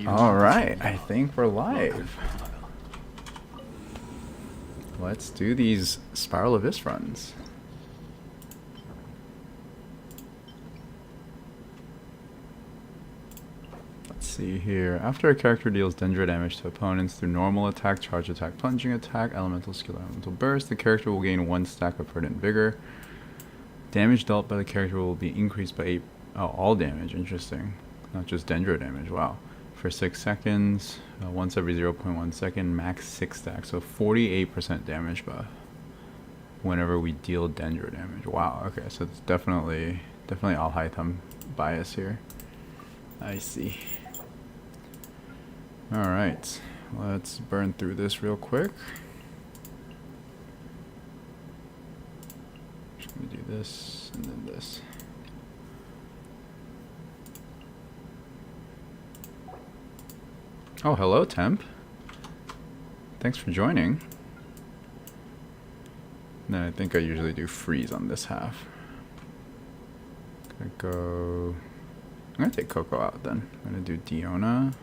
Alright, I think we're live. Let's do these Spiral Abyss runs. Let's see here. After a character deals Dendro damage to opponents through normal attack, charge attack, plunging attack, elemental skill, elemental burst, the character will gain 1 stack of Verdant Vigor. Damage dealt by the character will be increased by 8. Oh, all damage. Interesting. Not just Dendro damage. Wow. For 6 seconds, once every 0.1 second, max 6 stacks. So 48% damage buff whenever we deal Dendro damage. Wow. Okay, so it's definitely all high thumb bias here. I see. Alright, let's burn through this real quick. Just gonna do this and then this. Oh, hello, Temp. Thanks for joining. Then I think I usually do freeze on this half. I'm gonna take Coco out then. I'm gonna do Diona.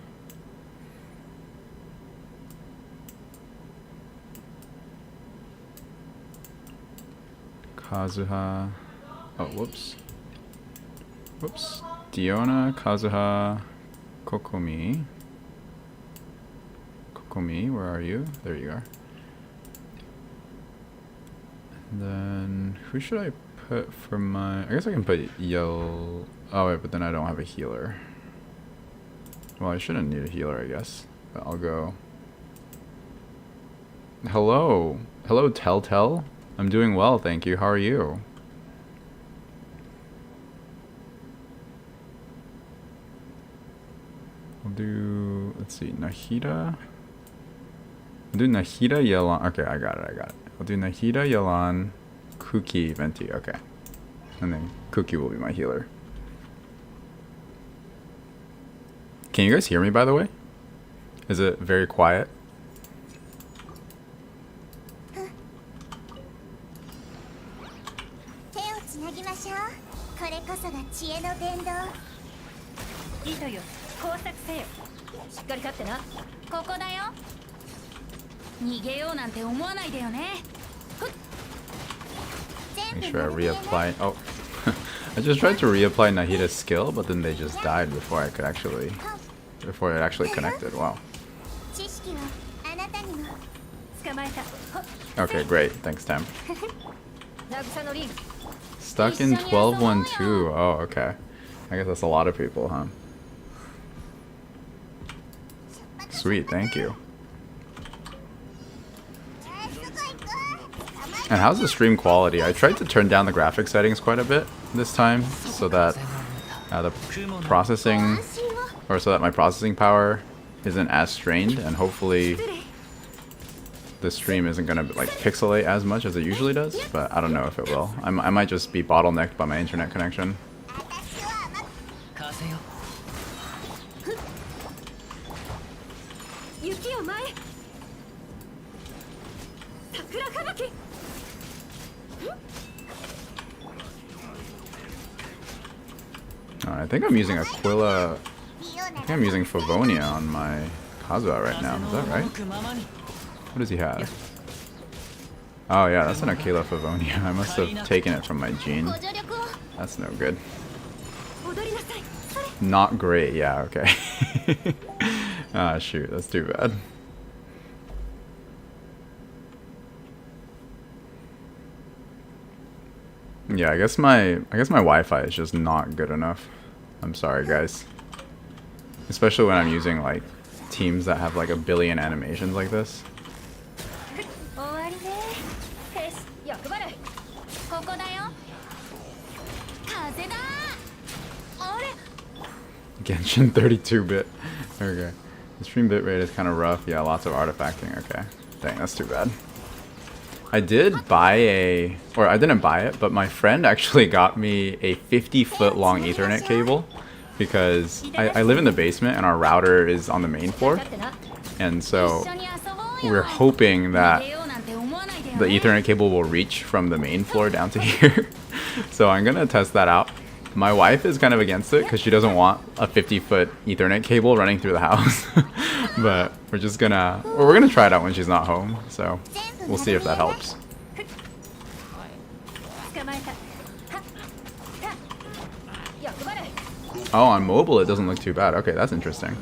Kazuha. Oh, whoops. Whoops. Diona, Kazuha, Kokomi. Kokomi, where are you? There you are. And then, who should I put for my... I guess I can put Yell... Oh wait, but then I don't have a healer. Well, I shouldn't need a healer, I guess. But I'll go... Hello! Hello, Telltale? I'm doing well, thank you. How are you? I'll do... Let's see, Nahida? I'll do Nahida, Yelan... Okay, I got it. I'll do Nahida, Yelan, Kuki, Venti, okay. And then Kuki will be my healer. Can you guys hear me, by the way? Is it very quiet? Make sure I reapply. Oh, I just tried to reapply Nahida's skill, but then they just died before it actually connected. Wow. Okay, great. Thanks, Tam. Stuck in 12-1-2. Oh, okay. I guess that's a lot of people, huh? Sweet, thank you. And how's the stream quality? I tried to turn down the graphic settings quite a bit this time so that the processing, or so that my processing power isn't as strained, and hopefully the stream isn't gonna like pixelate as much as it usually does, but I don't know if it will. I might just be bottlenecked by my internet connection. I think I'm using Aquila. I think I'm using Favonia on my Kazuha right now. Is that right? What does he have? Oh yeah, that's an Aquila Favonia. I must have taken it from my gene. That's no good. Not great, yeah, okay. Ah, shoot, that's too bad. Yeah, I guess my Wi-Fi is just not good enough. I'm sorry, guys. Especially when I'm using like teams that have like a billion animations like this. Genshin 32-bit. Okay. The stream bitrate is kind of rough. Yeah, lots of artifacting. Okay. Dang, that's too bad. I did buy a... Or I didn't buy it, but my friend actually got me a 50-foot long Ethernet cable. Because I live in the basement and our router is on the main floor. And so we're hoping that the Ethernet cable will reach from the main floor down to here. So I'm going to test that out. My wife is kind of against it because she doesn't want a 50-foot Ethernet cable running through the house. But we're gonna try it out when she's not home. So we'll see if that helps. Oh, on mobile it doesn't look too bad. Okay, that's interesting.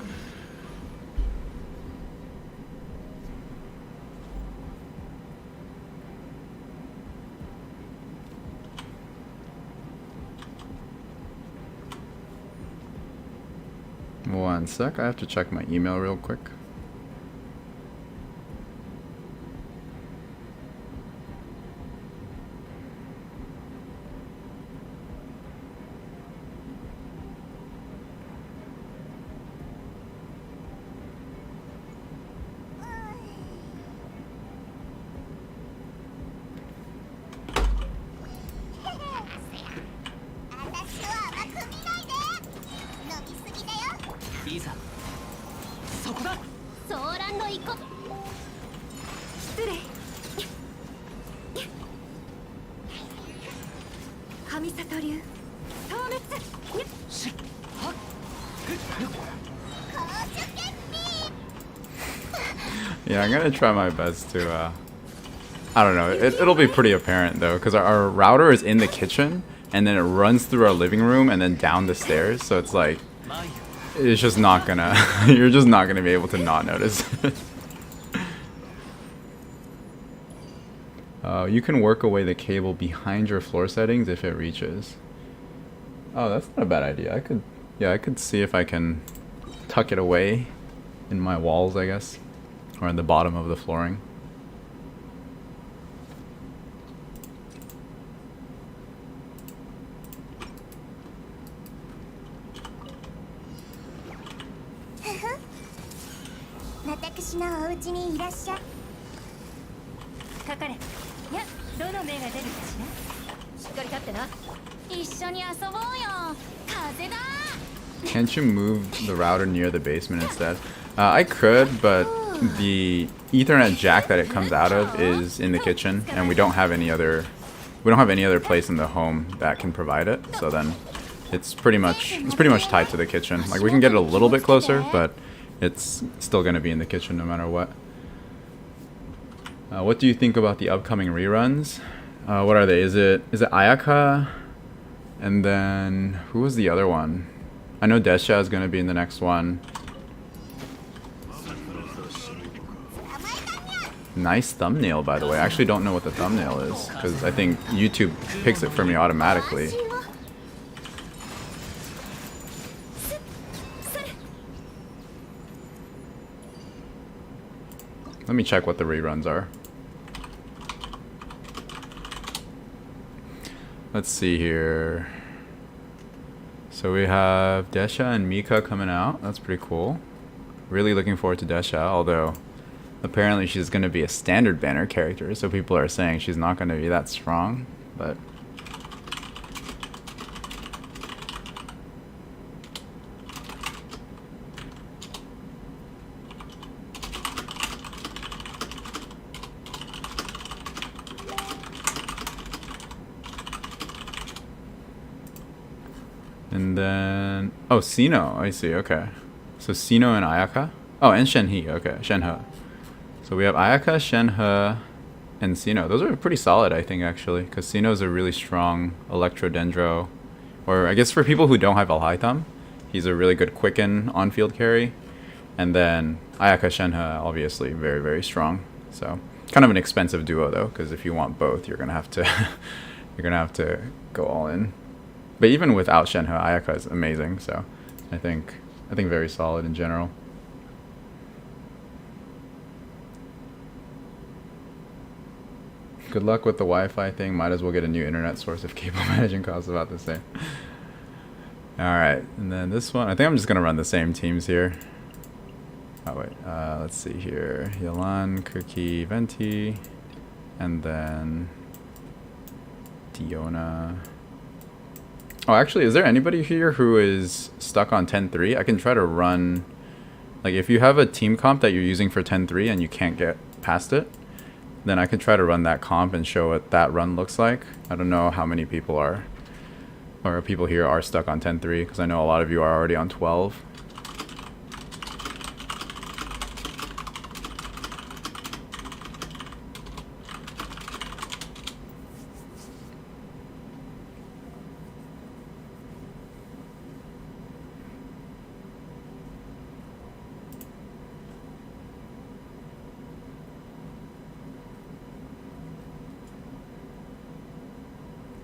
One sec, I have to check my email real quick. Yeah, I'm gonna try my best to, I don't know, it'll be pretty apparent though, because our router is in the kitchen, and then it runs through our living room and then down the stairs, so it's like, it's just not gonna, you're just not gonna be able to not notice. You can work away the cable behind your floor settings if it reaches. Oh, that's not a bad idea. I could see if I can tuck it away in my walls, I guess. Or in the bottom of the flooring. Can't you move the router near the basement instead? I could, but the Ethernet jack that it comes out of is in the kitchen, and we don't have any other place in the home that can provide it. So then it's pretty much tied to the kitchen. Like, we can get it a little bit closer, but it's still going to be in the kitchen no matter what. What do you think about the upcoming reruns? What are they? Is it Ayaka? And then who was the other one? I know Desha is going to be in the next one. Nice thumbnail, by the way. I actually don't know what the thumbnail is, because I think YouTube picks it for me automatically. Let me check what the reruns are. Let's see here. So we have Desha and Mika coming out. That's pretty cool. Really looking forward to Desha, although apparently she's going to be a standard banner character, so people are saying she's not going to be that strong, but and then, oh, Sino, I see, okay. So Sino and Ayaka? Oh, and Shenhe, okay, Shenhe. So we have Ayaka, Shenhe, and Sino. Those are pretty solid, I think, actually, because Sino's a really strong Electro-Dendro, or I guess for people who don't have Alhaitham, he's a really good Quicken on-field carry. And then Ayaka, Shenhe, obviously, very, very strong. So kind of an expensive duo, though, because if you want both, you're gonna have to you're gonna have to go all in. But even without Shenhe, Ayaka is amazing. So I think very solid in general. Good luck with the Wi-Fi thing. Might as well get a new internet source if cable managing costs about the same. Alright, and then this one, I think I'm just going to run the same teams here. Oh wait, let's see here. Yalan, Cookie, Venti, and then Diona. Oh, actually, is there anybody here who is stuck on 10.3? I can try to run, like, if you have a team comp that you're using for 10.3 and you can't get past it, then I can try to run that comp and show what that run looks like. I don't know how many people are or people here are stuck on 10-3, because I know a lot of you are already on 12.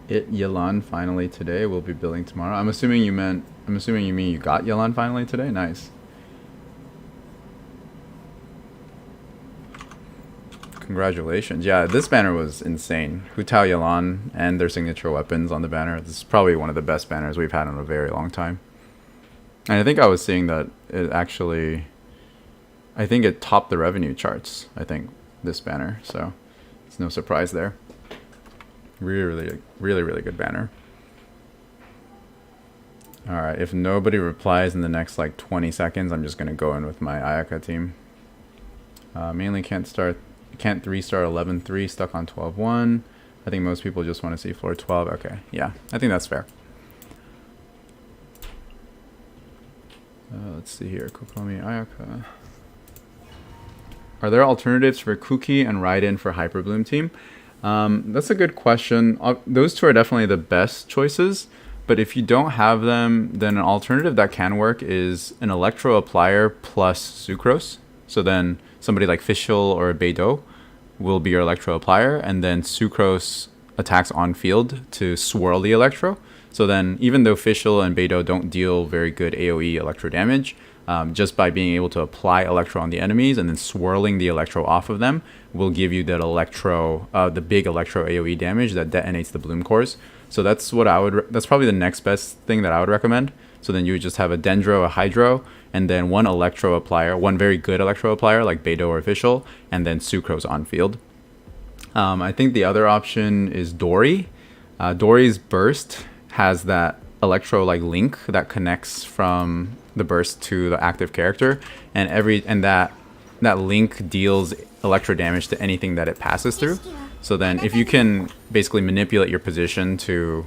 Yelan finally today. We'll be building tomorrow. I'm assuming you mean you got Yelan finally today. Nice. Congratulations. Yeah, this banner was insane. Hu Tao Yelan and their signature weapons on the banner. This is probably one of the best banners we've had in a very long time. And I think I was seeing that it actually, I think it topped the revenue charts, I think, this banner. So it's no surprise there. Really good banner. Alright, if nobody replies in the next like 20 seconds, I'm just going to go in with my Ayaka team. Mainly can't 3-star 11-3, stuck on 12-1. I think most people just want to see floor 12. Okay, yeah, I think that's fair. Let's see here, Kokomi, Ayaka. Are there alternatives for Kuki and Raiden for Hyperbloom team? That's a good question. Those two are definitely the best choices, but if you don't have them, then an alternative that can work is an Electro Applier plus Sucrose. So then somebody like Fischl or Beidou will be your Electro Applier, and then Sucrose attacks on field to swirl the Electro. So then even though Fischl and Beidou don't deal very good AoE Electro damage, just by being able to apply Electro on the enemies and then swirling the Electro off of them will give you that Electro, the big Electro AoE damage that detonates the Bloom Cores. So that's what that's probably the next best thing that I would recommend. So then you would just have a Dendro, a Hydro, and then one Electro Applier, one very good Electro Applier like Beidou or Fischl, and then Sucrose on field. I think the other option is Dory. Dory's burst has that Electro like link that connects from the burst to the active character, and that link deals Electro damage to anything that it passes through. So then if you can basically manipulate your position to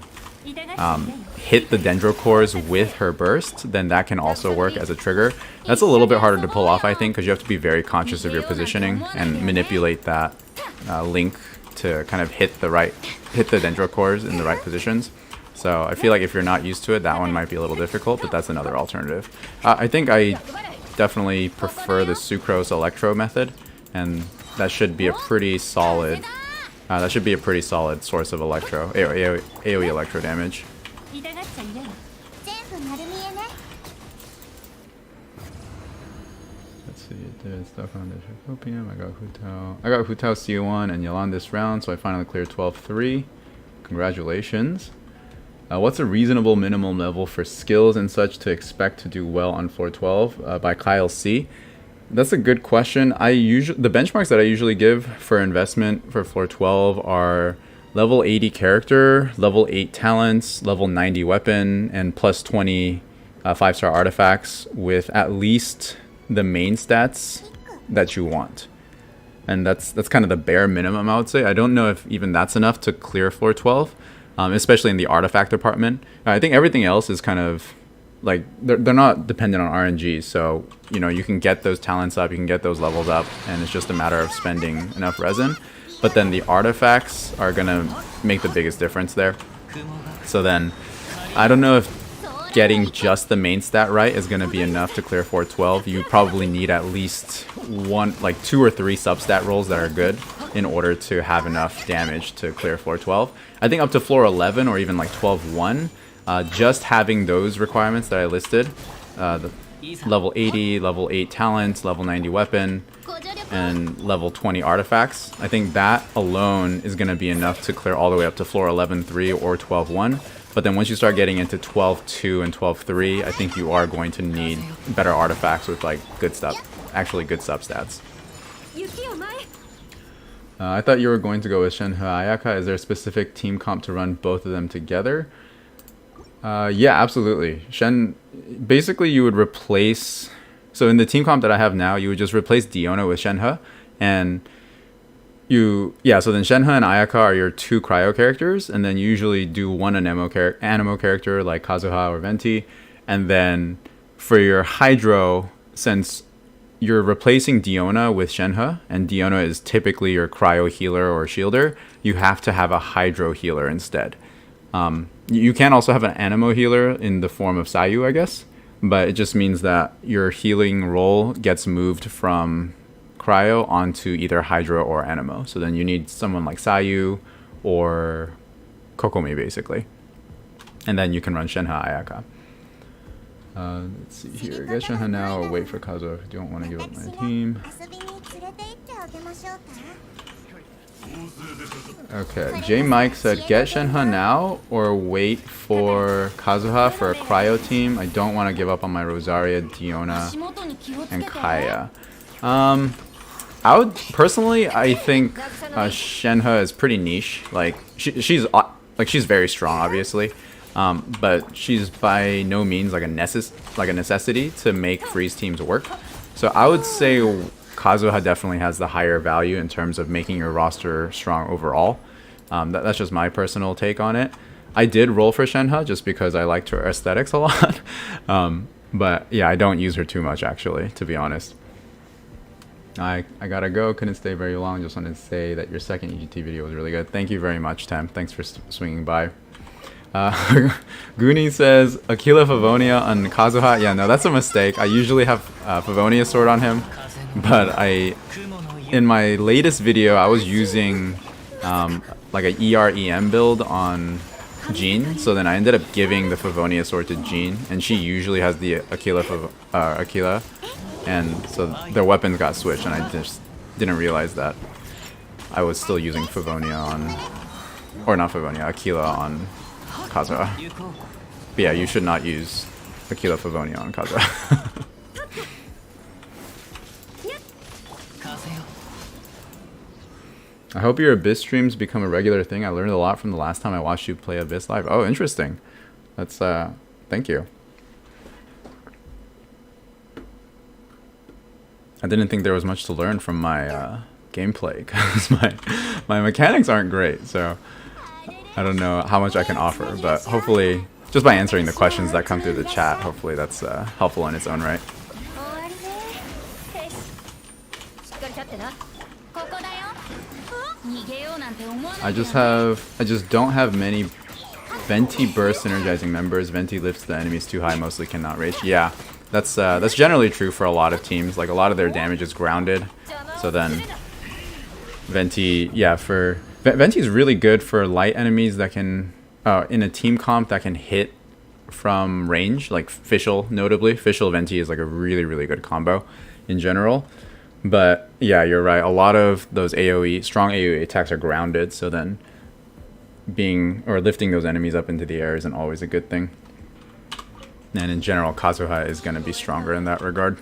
hit the Dendro cores with her burst, then that can also work as a trigger. That's a little bit harder to pull off, I think, because you have to be very conscious of your positioning and manipulate that link to kind of hit the Dendro cores in the right positions. So I feel like if you're not used to it, that one might be a little difficult, but that's another alternative. I think I definitely prefer the Sucrose Electro method, and that should be a pretty solid source of Electro, AoE Electro damage. Let's see, it did stuck on this Opium. I got Hu Tao C1 and Yelan this round, so I finally cleared 12-3. Congratulations. What's a reasonable minimum level for skills and such to expect to do well on floor 12? By Kyle C. That's a good question. The benchmarks that I usually give for investment for floor 12 are level 80 character, level 8 talents, level 90 weapon, and plus 20 5-star artifacts with at least the main stats that you want. And that's kind of the bare minimum, I would say. I don't know if even that's enough to clear floor 12. Especially in the artifact department. I think everything else is kind of like they're not dependent on RNG, so you can get those talents up, you can get those levels up, and it's just a matter of spending enough resin. But then the artifacts are gonna make the biggest difference there. So then I don't know if getting just the main stat right is gonna be enough to clear 412. You probably need at least 2 or 3 substat rolls that are good in order to have enough damage to clear floor 12. I think up to floor 11 or even like 12-1, just having those requirements that I listed, the level 80, level 8 talents, level 90 weapon, and level 20 artifacts, I think that alone is going to be enough to clear all the way up to floor 11-3 or 12-1. But then once you start getting into 12-2 and 12-3, I think you are going to need better artifacts with like good stuff, actually good substats. I thought you were going to go with Shenhe Ayaka. Is there a specific team comp to run both of them together? Yeah, absolutely. Basically you would replace, so in the team comp that I have now, you would just replace Diona with Shenhe, and So then Shenhe and Ayaka are your two cryo characters, and then you usually do one animo character like Kazuha or Venti, and then for your Hydro, since you're replacing Diona with Shenhe, and Diona is typically your cryo healer or shielder, you have to have a Hydro healer instead. You can also have an animo healer in the form of Sayu, I guess, but it just means that your healing role gets moved from cryo onto either Hydro or animo. So then you need someone like Sayu or Kokomi, basically. And then you can run Shenhe Ayaka. Let's see here. Get Shenhe now or wait for Kazuha if you don't want to give up my team. Okay, J Mike said get Shenhe now or wait for Kazuha for a cryo team. I don't want to give up on my Rosaria, Diona, and Kaya. I would personally, I think Shenhe is pretty niche. Like she's very strong, obviously, but she's by no means like a necessity to make freeze teams work. So I would say Kazuha definitely has the higher value in terms of making your roster strong overall. That's just my personal take on it. I did roll for Shenhe just because I liked her aesthetics a lot, but yeah, I don't use her too much actually, to be honest. I gotta go. Couldn't stay very long. Just wanted to say that your second EGT video was really good. Thank you very much, Tem. Thanks for swinging by. Goonie says Aquila Favonia on Kazuha. Yeah, no, that's a mistake. I usually have Favonia sword on him, but in my latest video I was using like a EREM build on Jean. So then I ended up giving the Favonia sword to Jean, and she usually has the Aquila. And so their weapons got switched, and I just didn't realize that I was still using Favonia on, or not Favonia, Aquila on Kazuha. But yeah, you should not use Aquila Favonia on Kazuha. I hope your Abyss streams become a regular thing. I learned a lot from the last time I watched you play Abyss live. Oh, interesting. That's, thank you. I didn't think there was much to learn from my gameplay because my mechanics aren't great, so I don't know how much I can offer, but hopefully just by answering the questions that come through the chat, hopefully that's helpful in its own right. I just don't have many Venti burst synergizing members. Venti lifts the enemies too high, mostly cannot rage. Yeah. That's generally true for a lot of teams. Like a lot of their damage is grounded, so then Venti, yeah, Venti is really good for light enemies that can in a team comp that can hit from range, like Fischl notably. Fischl Venti is like a really good combo in general. But yeah, you're right. A lot of those strong AoE attacks are grounded, so then lifting those enemies up into the air isn't always a good thing. And in general, Kazuha is going to be stronger in that regard.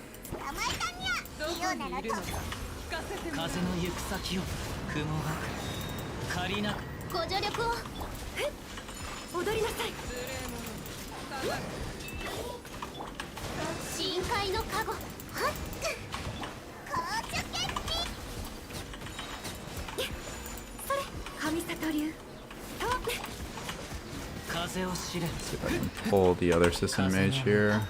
Let's see if I can pull the other system mage here.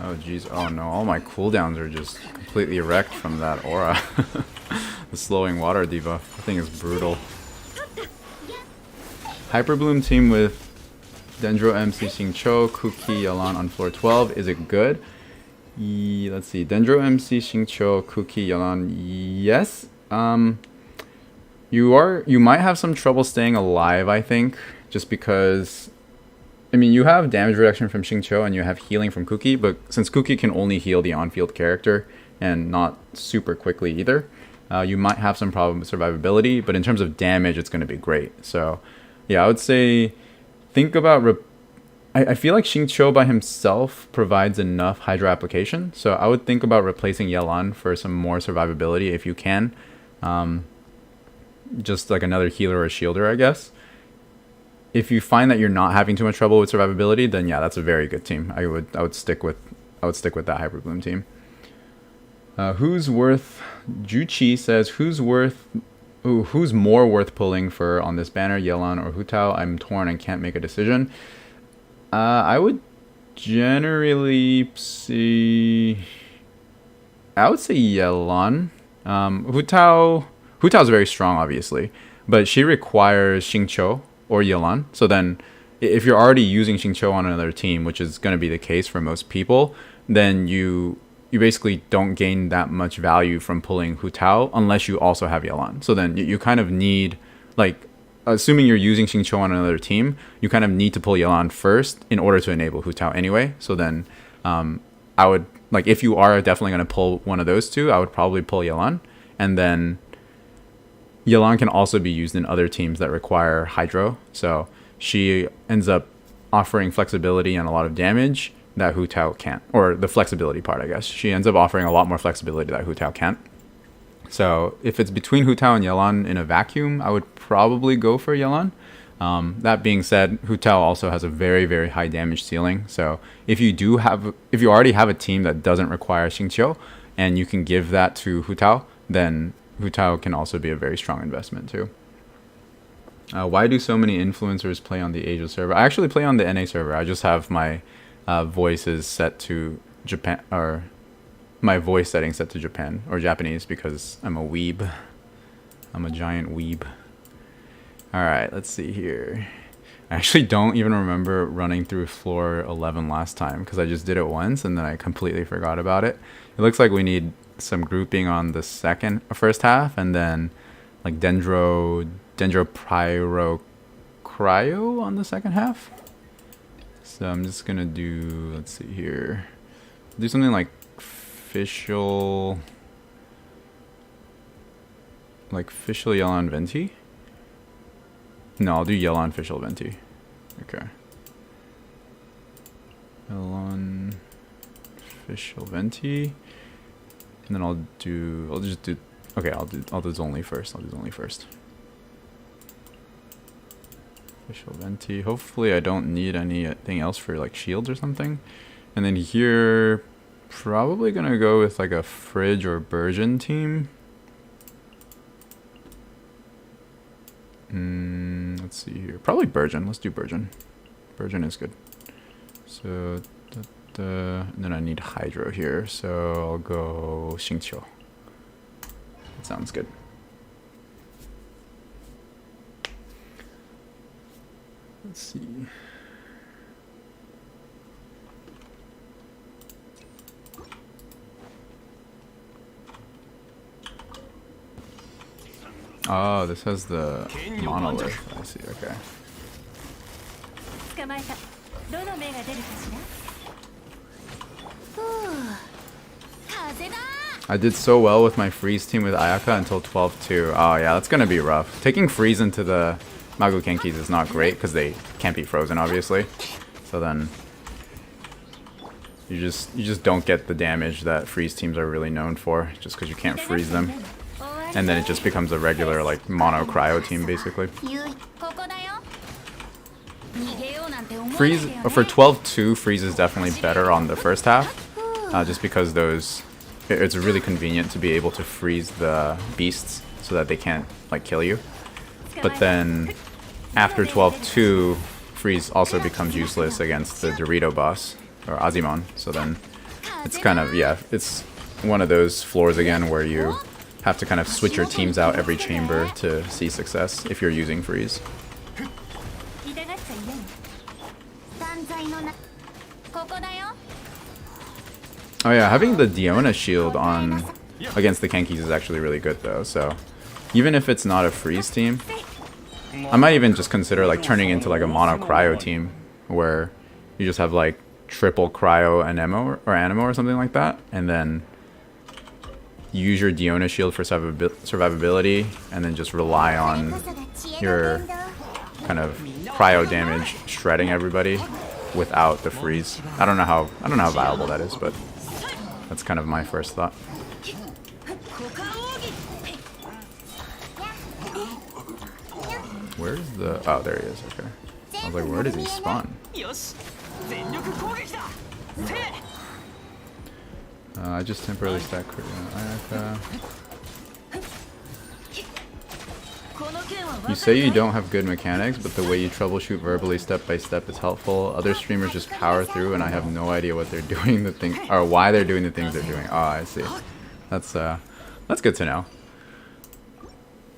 Oh jeez, oh no, all my cooldowns are just completely wrecked from that aura. The slowing water debuff, the thing is brutal. Hyperbloom team with Dendro MC Xingqiu, Kuki, Yalan on floor 12. Is it good? Let's see. Dendro MC Xingqiu, Kuki, Yalan. Yes. You might have some trouble staying alive, I think, just because I mean, you have damage reduction from Xingqiu and you have healing from Kuki, but since Kuki can only heal the on-field character and not super quickly either, you might have some problem with survivability, but in terms of damage, it's going to be great. So yeah, I would say think about... I feel like Xingqiu by himself provides enough Hydra application, so I would think about replacing Yelan for some more survivability if you can. Just like another healer or shielder, I guess. if you find that you're not having too much trouble with survivability, then yeah, that's a very good team. I would stick with that Hyper Bloom team. Who's worth? Juchi says who's more worth pulling for on this banner, Yelan or Hu Tao? I'm torn and can't make a decision. I would generally say Yelan. Hu Tao's very strong, obviously, but she requires Xingqiu or Yelan. So then, if you're already using Xingqiu on another team, which is going to be the case for most people, then you basically don't gain that much value from pulling Hu Tao unless you also have Yelan. So then you kind of need, like, assuming you're using Xingqiu on another team, you kind of need to pull Yelan first in order to enable Hu Tao anyway. So then I would, like, if you are definitely going to pull one of those two, I would probably pull Yelan. And then Yelan can also be used in other teams that require Hydro. So she ends up offering flexibility and a lot of damage that Hu Tao can't. Or the flexibility part, I guess. She ends up offering a lot more flexibility that Hu Tao can't. So if it's between Hu Tao and Yelan in a vacuum, I would probably go for Yelan. That being said, Hu Tao also has a very, very high damage ceiling. So if you already have a team that doesn't require Xingqiu and you can give that to Hu Tao, then Hu Tao can also be a very strong investment too. Why do so many influencers play on the Asia server? I actually play on the NA server. I just have my voices set to Japan, or my voice setting set to Japan or Japanese, because I'm a weeb. I'm a giant weeb. Alright, let's see here. I actually don't even remember running through floor 11 last time because I just did it once and then I completely forgot about it. It looks like we need some grouping on the first half, and then like Dendro Pyro Cryo on the second half. So I'm just gonna do, let's see here, do something like Fischl Yelan Venti. No, I'll do Yelan Fischl Venti. Okay. Yelan Fischl Venti. And then I'll do Zonli first. I'll do Zonli first. Fischl Venti. Hopefully I don't need anything else for like shields or something. And then here, probably gonna go with like a Fridge or Burgeon team. Let's see here. Probably Burgeon. Let's do Burgeon. Burgeon is good. So, and then I need Hydro here, so I'll go Xingqiu. That sounds good. Let's see. Oh, this has the monolith. I see, okay. I did so well with my freeze team with Ayaka until 12-2. Oh yeah, that's gonna be rough. Taking freeze into the Magu Kenkis is not great because they can't be frozen, obviously. So then you just don't get the damage that freeze teams are really known for, just because you can't freeze them. And then it just becomes a regular like mono cryo team basically. Freeze for 12-2, freeze is definitely better on the first half, just because it's really convenient to be able to freeze the beasts so that they can't like kill you. But then after 12-2, freeze also becomes useless against the Dorito boss or Azimon. So then it's kind of, yeah, it's one of those floors again where you have to kind of switch your teams out every chamber to see success if you're using freeze. Oh yeah, having the Diona shield on against the Kenkis is actually really good though, so even if it's not a freeze team, I might even just consider like turning into like a mono cryo team where you just have like triple cryo and anemo or something like that, and then use your Diona shield for survivability, and then just rely on your kind of cryo damage shredding everybody without the freeze. I don't know how viable that is, but that's kind of my first thought. Where's the... Oh, there he is. Okay. I was like, where does he spawn? I just temporarily stack Ayaka. You say you don't have good mechanics, but the way you troubleshoot verbally step by step is helpful. Other streamers just power through and I have no idea what they're doing, or why they're doing the things they're doing. Oh, I see. That's good to know.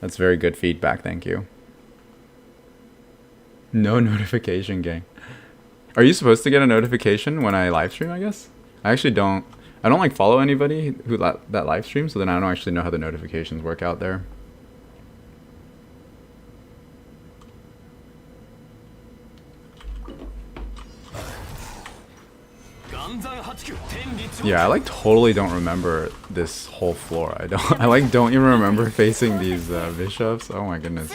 That's very good feedback, thank you. No notification, gang. Are you supposed to get a notification when I live stream, I guess? I actually don't. I don't like follow anybody who that live stream, so then I don't actually know how the notifications work out there. Yeah, I like totally don't remember this whole floor. I like don't even remember facing these bishops. Oh my goodness.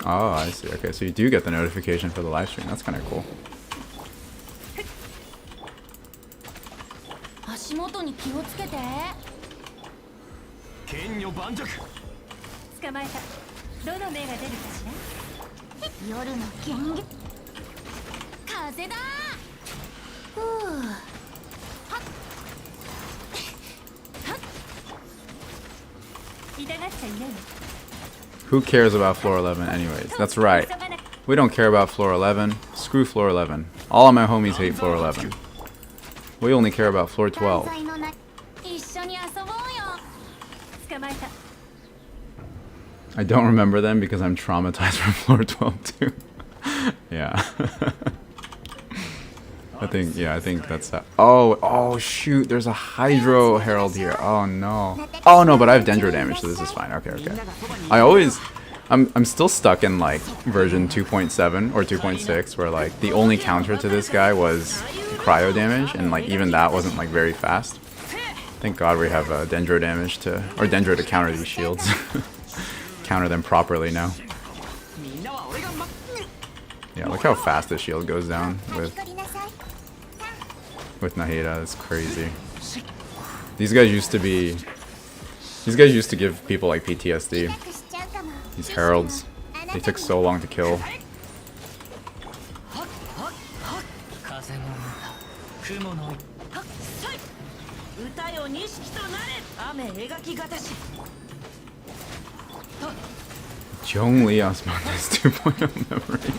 Oh, I see. Okay, so you do get the notification for the live stream. That's kind of cool. Who cares about floor 11 anyways? That's right. We don't care about floor 11. Screw floor 11. All of my homies hate floor 11. We only care about floor 12. I don't remember them because I'm traumatized from floor 12 too. Yeah. I think that's that. Oh shoot, there's a Hydro Herald here. Oh no. Oh no, but I have Dendro damage, so this is fine. Okay. I'm still stuck in like version 2.7 or 2.6 where like the only counter to this guy was cryo damage, and like even that wasn't like very fast. Thank God we have Dendro damage or Dendro to counter these shields. Counter them properly now. Yeah, look how fast the shield goes down with Nahida. That's crazy. These guys used to give people like PTSD. These heralds, they took so long to kill. Zhongli Osmanthus 2.0 memory.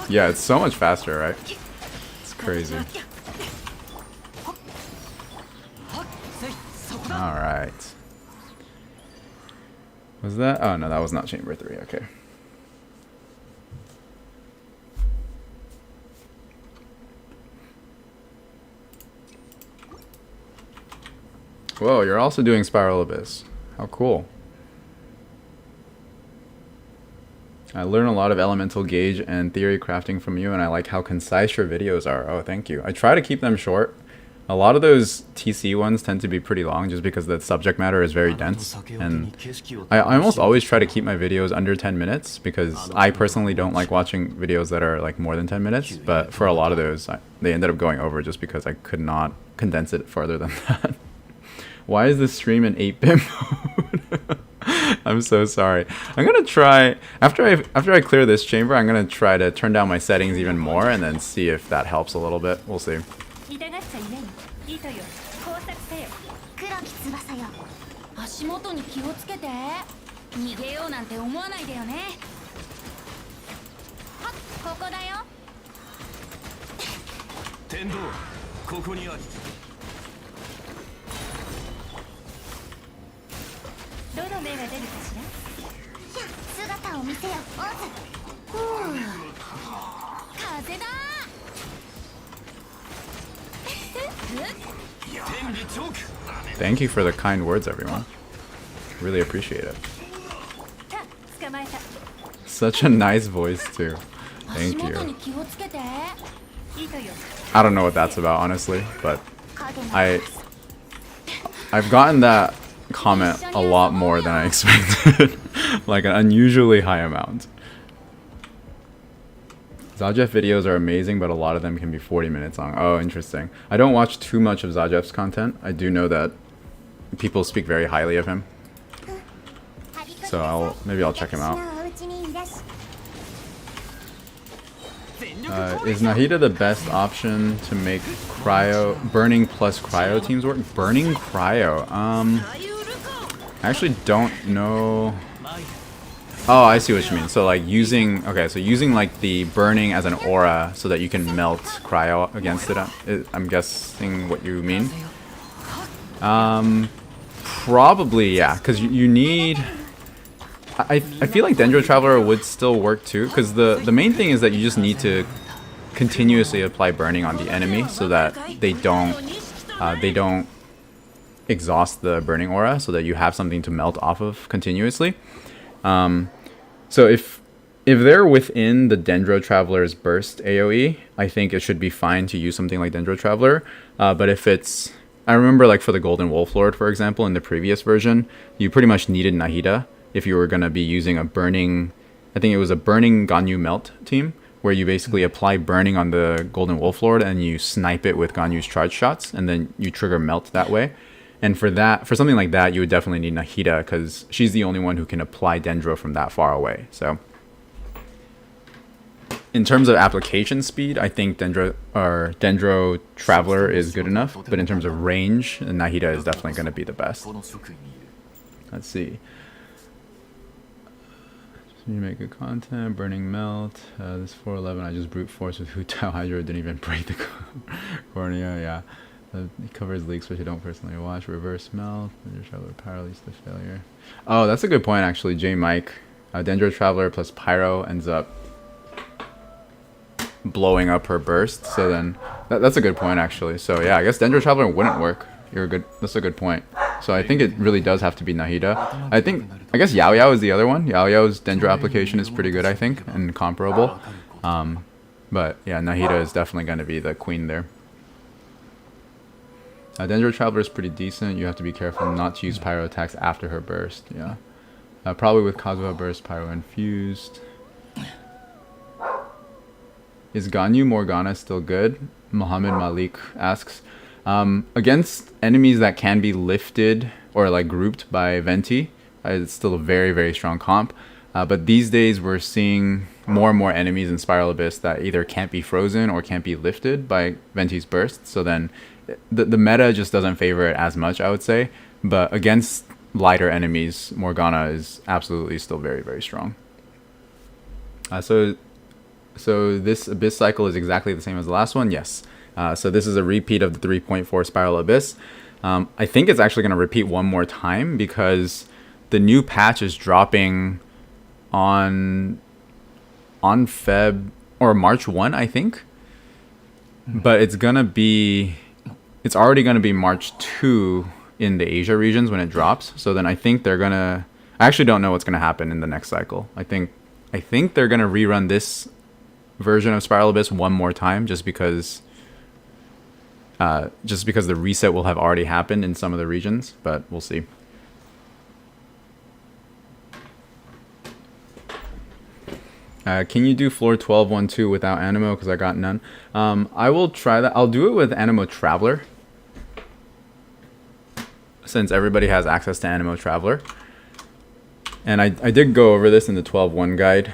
Yeah, it's so much faster, right? It's crazy. Alright. Was that? Oh no, that was not chamber 3, okay. Whoa, you're also doing Spiral Abyss. How cool. I learn a lot of elemental gauge and theory crafting from you, and I like how concise your videos are. Oh, thank you. I try to keep them short. A lot of those TC ones tend to be pretty long just because the subject matter is very dense. And I almost always try to keep my videos under 10 minutes because I personally don't like watching videos that are like more than 10 minutes. But for a lot of those, they ended up going over just because I could not condense it further than that. Why is this stream in 8-bit mode? I'm so sorry. I'm gonna try after I clear this chamber. I'm gonna try to turn down my settings even more and then see if that helps a little bit. We'll see. Thank you for the kind words, everyone. Really appreciate it. Such a nice voice, too. Thank you. I don't know what that's about, honestly, but I've gotten that comment a lot more than I expected. Like an unusually high amount. Zajev videos are amazing, but a lot of them can be 40 minutes long. Oh, interesting. I don't watch too much of Zajev's content. I do know that people speak very highly of him. So maybe I'll check him out. Is Nahida the best option to make burning plus cryo teams work? Burning cryo. I actually don't know. Oh, I see what you mean. So like using like the burning as an aura so that you can melt cryo against it. I'm guessing what you mean. Probably, yeah, because you need. I feel like Dendro Traveler would still work too, because the main thing is that you just need to continuously apply burning on the enemy so that they don't exhaust the burning aura, so that you have something to melt off of continuously. So if they're within the Dendro Traveler's burst AoE, I think it should be fine to use something like Dendro Traveler. But if it's, I remember like for the Golden Wolf Lord, for example, in the previous version, you pretty much needed Nahida if you were going to be using a burning, I think it was a burning Ganyu Melt team, where you basically apply burning on the Golden Wolf Lord and you snipe it with Ganyu's charge shots, and then you trigger melt that way. And for something like that, you would definitely need Nahida, because she's the only one who can apply Dendro from that far away. So in terms of application speed, I think Dendro Traveler is good enough, but in terms of range, Nahida is definitely going to be the best. Let's see. You make good content, burning melt. This 411, I just brute force with Hu Tao Hydro, didn't even break the cornea. Yeah. It covers leaks, which I don't personally watch. Reverse melt. Dendro Traveler Pyro leads to failure. Oh, that's a good point, actually. J Mike. Dendro Traveler plus Pyro ends up blowing up her burst. So then, that's a good point, actually. So yeah, I guess Dendro Traveler wouldn't work. That's a good point. So I think it really does have to be Nahida. I guess Yao Yao is the other one. Yao Yao's Dendro application is pretty good, I think, and comparable. But yeah, Nahida is definitely going to be the queen there. Dendro Traveler is pretty decent. You have to be careful not to use Pyro attacks after her burst. Yeah, probably with Kazuha burst, Pyro infused. Is Ganyu Morgana still good? Muhammad Malik asks. Against enemies that can be lifted or like grouped by Venti, it's still a very, very strong comp. But these days we're seeing more and more enemies in Spiral Abyss that either can't be frozen or can't be lifted by Venti's burst. So then the meta just doesn't favor it as much, I would say. But against lighter enemies, Morgana is absolutely still very, very strong. So this Abyss cycle is exactly the same as the last one? Yes. So this is a repeat of the 3.4 Spiral Abyss. I think it's actually going to repeat one more time because the new patch is dropping on Feb or March 1, I think. But it's already going to be March 2 in the Asia regions when it drops. So then I think they're going to, I actually don't know what's going to happen in the next cycle. I think they're going to rerun this version of Spiral Abyss one more time just because the reset will have already happened in some of the regions, but we'll see. Can you do floor 12-1-2 without Animo? Because I got none. I will try that. I'll do it with Animo Traveler, since everybody has access to Animo Traveler. And I did go over this in the 12-1 guide.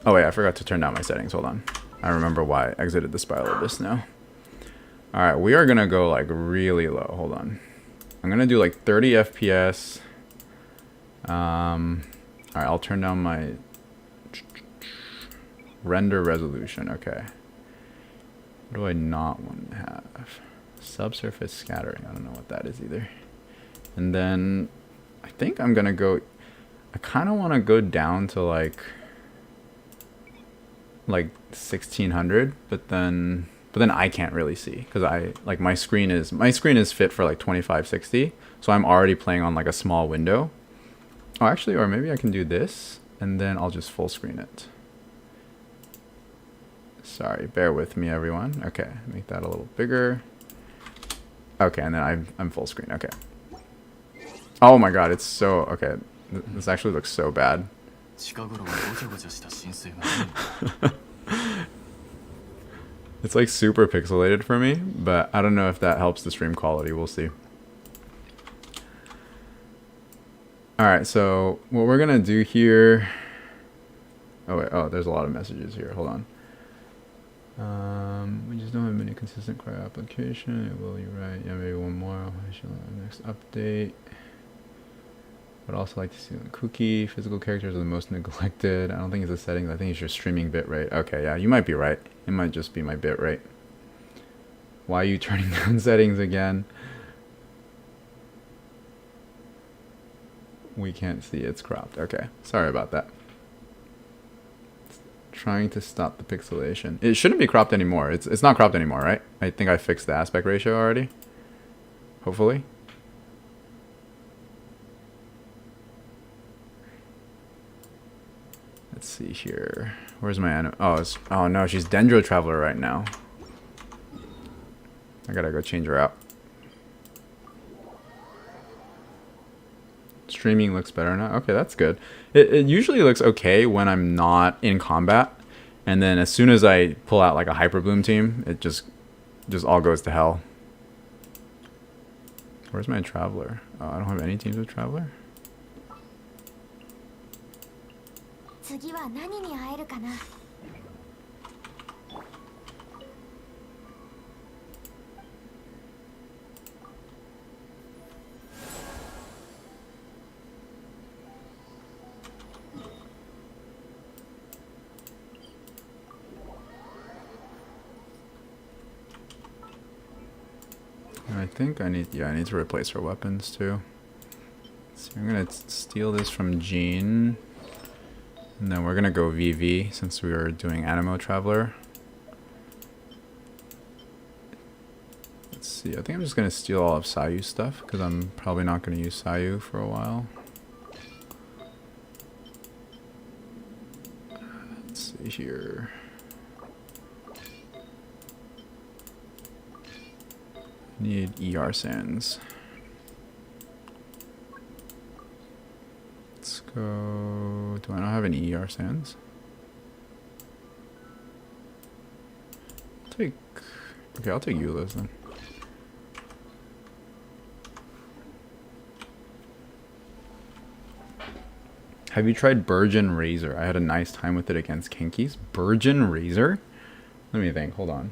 Oh wait, I forgot to turn down my settings. Hold on. I remember why I exited the Spiral Abyss now. Alright, we are going to go like really low. Hold on. I'm going to do like 30 FPS. Alright, I'll turn down my render resolution. Okay. What do I not want to have? Subsurface scattering. I don't know what that is either. And then I think I'm going to go... I kind of want to go down to like 1600, but then I can't really see because my screen is fit for like 2560, so I'm already playing on like a small window. Oh, actually, or maybe I can do this and then I'll just full screen it. Sorry, bear with me, everyone. Okay, make that a little bigger. Okay, and then I'm full screen. Okay. Oh my god, it's so okay. This actually looks so bad. It's like super pixelated for me, but I don't know if that helps the stream quality. We'll see. Alright, so what we're gonna do here... Oh wait, oh, there's a lot of messages here. Hold on. We just don't have any consistent cry application. Will you write? Yeah, maybe one more. Next update. Would also like to see the cookie. Physical characters are the most neglected. I don't think it's the settings. I think it's your streaming bitrate. Okay, yeah, you might be right. It might just be my bitrate. Why are you turning down settings again? We can't see. It's cropped. Okay, sorry about that. Trying to stop the pixelation. It shouldn't be cropped anymore. It's not cropped anymore, right? I think I fixed the aspect ratio already. Hopefully. Let's see here. Where's my anime? Oh no, she's Dendro Traveler right now. I gotta go change her out. Streaming looks better now. Okay, that's good. It usually looks okay when I'm not in combat, and then as soon as I pull out like a Hyper Bloom team, it just all goes to hell. Where's my Traveler? Oh, I don't have any teams with Traveler. I think I need to replace her weapons too. So I'm gonna steal this from Jean, and then we're gonna go VV since we were doing Animo Traveler. Let's see. I think I'm just gonna steal all of Sayu's stuff because I'm probably not gonna use Sayu for a while. Let's see here. Need ER sands. Let's go. Do I not have any ER sands? Okay, I'll take Eula's then. Have you tried Burgeon Razor? I had a nice time with it against Kenkies. Burgeon Razor? Let me think. Hold on.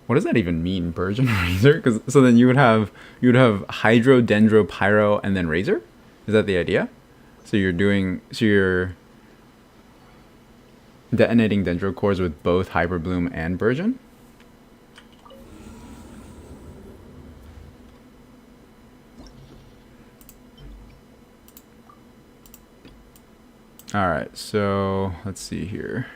What does that even mean, Burgeon Razor? Because so then you would have Hydro, Dendro, Pyro, and then Razor. Is that the idea? So you're detonating Dendro cores with both Hyper Bloom and Burgeon. All right, so let's see here.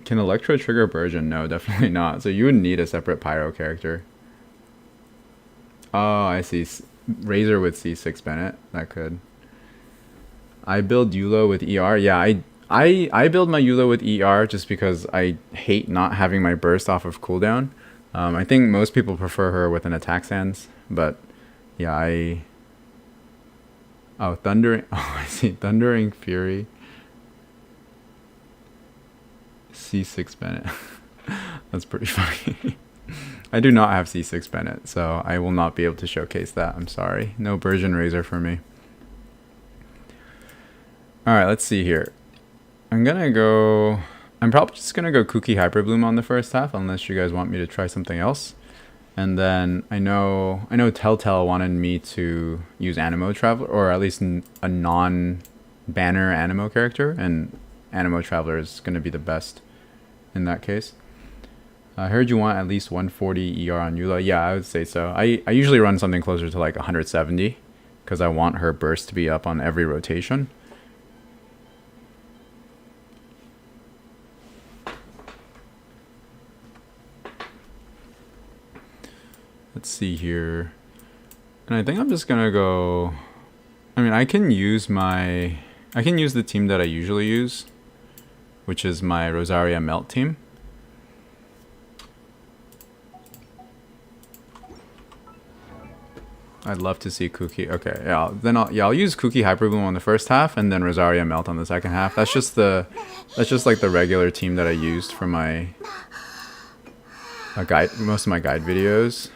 Can Electro trigger Burgeon? No, definitely not. So you would need a separate Pyro character. Oh, I see. Razor with C6 Bennett. That could. I build Eula with ER. Yeah, I build my Eula with ER just because I hate not having my burst off of cooldown. I think most people prefer her with an attack stance, but yeah, Oh, Thundering. Oh, I see. Thundering Fury. C6 Bennett. That's pretty funny. I do not have C6 Bennett, so I will not be able to showcase that. I'm sorry. No Burgeon Razor for me. Alright, let's see here. I'm probably just gonna go Kooky Hyper Bloom on the first half, unless you guys want me to try something else. And then I know Telltale wanted me to use Animo Traveler, or at least a non-banner Animo character, and Animo Traveler is gonna be the best in that case. I heard you want at least 140 ER on Eula. Yeah, I would say so. I usually run something closer to like 170 because I want her burst to be up on every rotation. Let's see here. And I think I'm just gonna go... I mean, I can use the team that I usually use, which is my Rosaria Melt team. I'd love to see Kuki. Okay, yeah. I'll use Kuki Hyper Bloom on the first half, and then Rosaria Melt on the second half. That's just like the regular team that I used for my most of my guide videos.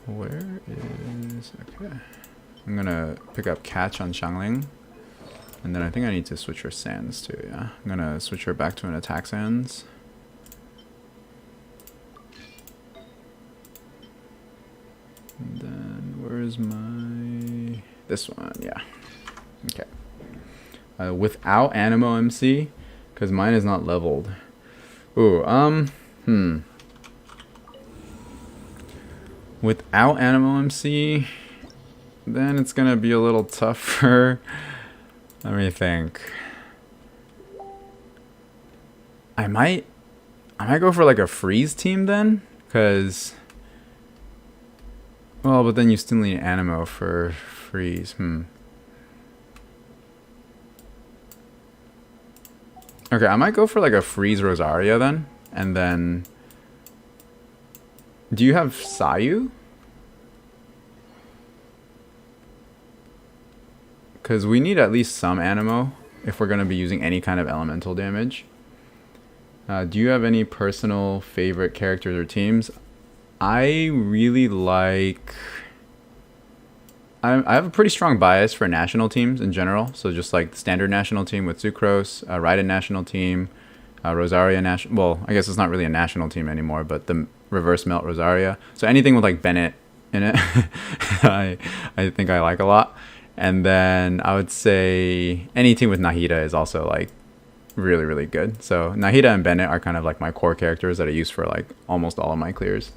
Where is okay? I'm gonna pick up Catch on Xiangling, and then I think I need to switch her Sands too. Yeah, I'm gonna switch her back to an attack Sands. And then where's my this one? Yeah. Okay. Without Animo MC, because mine is not leveled. Ooh. Without Animo MC, then it's gonna be a little tougher. Let me think. I might go for like a freeze team then, because well, but then you still need Animo for freeze. Okay, I might go for like a freeze Rosaria then, and then. Do you have Sayu? Because we need at least some Animo if we're going to be using any kind of elemental damage. Do you have any personal favorite characters or teams? I really like... I have a pretty strong bias for national teams in general. So just like the standard national team with Sucrose, Raiden national team, Rosaria national... Well, I guess it's not really a national team anymore, but the reverse melt Rosaria. So anything with like Bennett in it, I think I like a lot. And then I would say any team with Nahida is also like really, really good. So Nahida and Bennett are kind of like my core characters that I use for like almost all of my clears.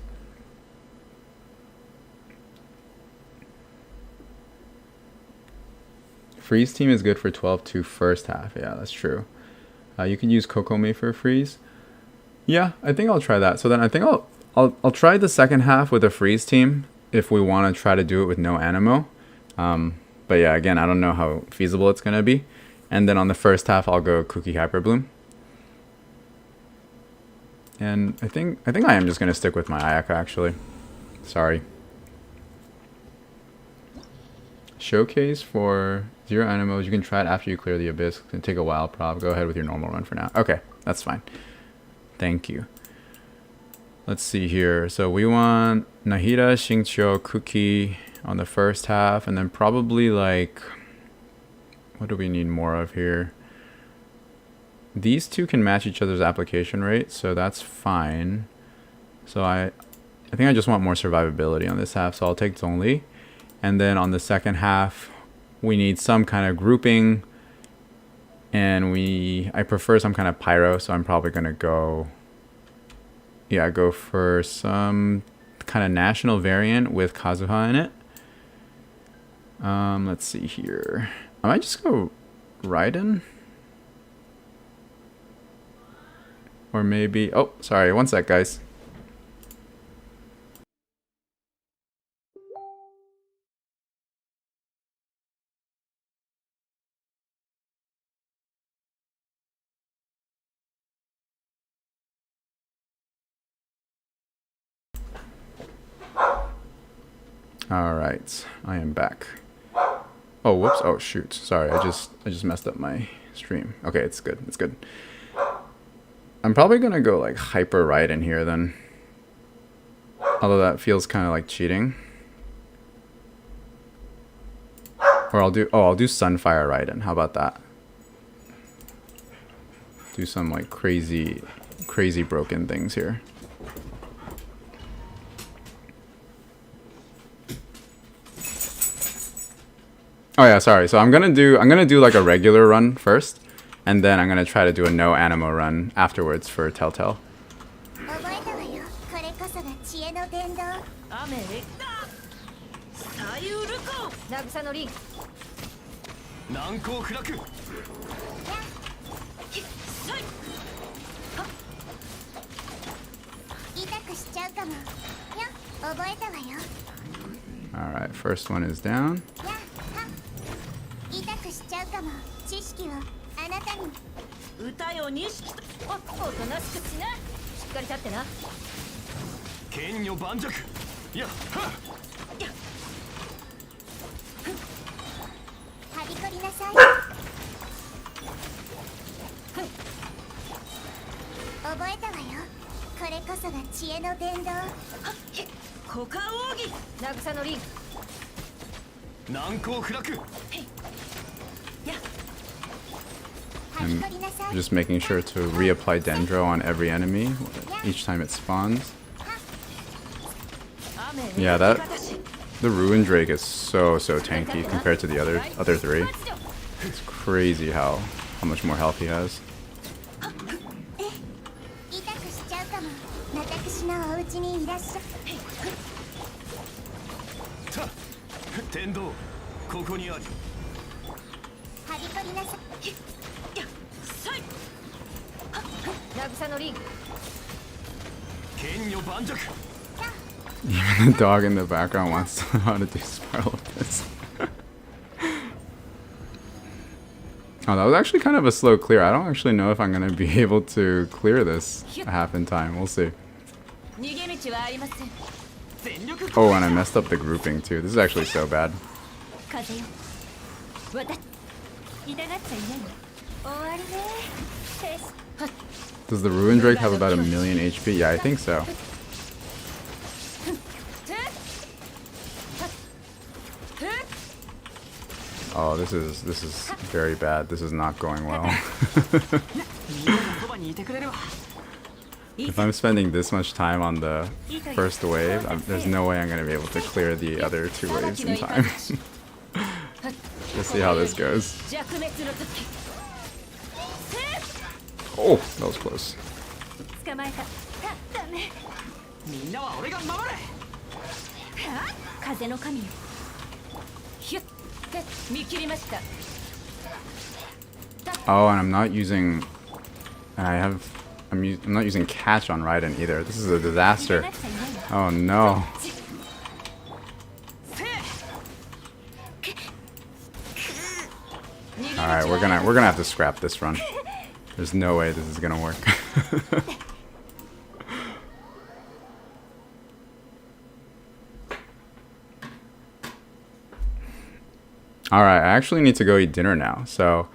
Freeze team is good for 12-2 first half. Yeah, that's true. You can use Kokome for freeze. Yeah, I think I'll try that. So then I think I'll try the second half with a freeze team if we want to try to do it with no Animo. But yeah, again, I don't know how feasible it's going to be. And then on the first half, I'll go Kuki Hyper Bloom. And I think I am just going to stick with my Ayaka, actually. Sorry. Showcase for 0 Animos. You can try it after you clear the Abyss. It's going to take a while, prob. Go ahead with your normal run for now. Okay, that's fine. Thank you. Let's see here. So we want Nahida, Xingqiu, Kuki on the first half, and then probably like, what do we need more of here? These two can match each other's application rate, so that's fine. So I think I just want more survivability on this half, so I'll take Zhongli. And then on the second half, we need some kind of grouping, and I prefer some kind of pyro, so I'm probably gonna go for some kind of national variant with Kazuha in it. Let's see here. I might just go Raiden. Or maybe... Oh, sorry. One sec, guys. Alright. I am back. Oh, whoops. Oh, shoot. Sorry. I just messed up my stream. Okay, it's good. It's good. I'm probably gonna go like Hyper Raiden here then. Although that feels kind of like cheating. Or I'll do Sunfire Raiden. How about that? Do some like crazy broken things here. Oh yeah, sorry. So I'm gonna do like a regular run first. And then I'm going to try to do a no Animo run afterwards for Telltale. Alright, first one is down. I'm just making sure to reapply Dendro on every enemy each time it spawns. Yeah, the Ruin Drake is so tanky compared to the other three. It's crazy how much more health he has. Even the dog in the background wants to know how to do Spiral Abyss. Oh, that was actually kind of a slow clear. I don't actually know if I'm going to be able to clear this half in time. We'll see. Oh, and I messed up the grouping too. This is actually so bad. Does the Ruin Drake have about 1,000,000 HP? Yeah, I think so. Oh, this is very bad. This is not going well. If I'm spending this much time on the first wave, there's no way I'm going to be able to clear the other 2 waves in time. We'll see how this goes. Oh, that was close. Oh, and I'm not using... I'm not using catch on Raiden either. This is a disaster. Oh no. Alright, we're gonna have to scrap this run. There's no way this is gonna work. Alright, I actually need to go eat dinner now, so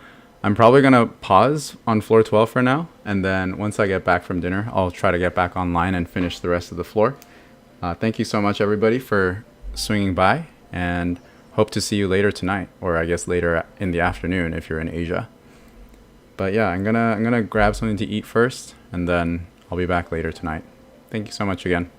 I'm probably gonna pause on floor 12 for now, and then once I get back from dinner, I'll try to get back online and finish the rest of the floor. Thank you so much, everybody, for swinging by, and hope to see you later tonight, or I guess later in the afternoon if you're in Asia. But yeah, I'm gonna grab something to eat first, and then I'll be back later tonight. Thank you so much again.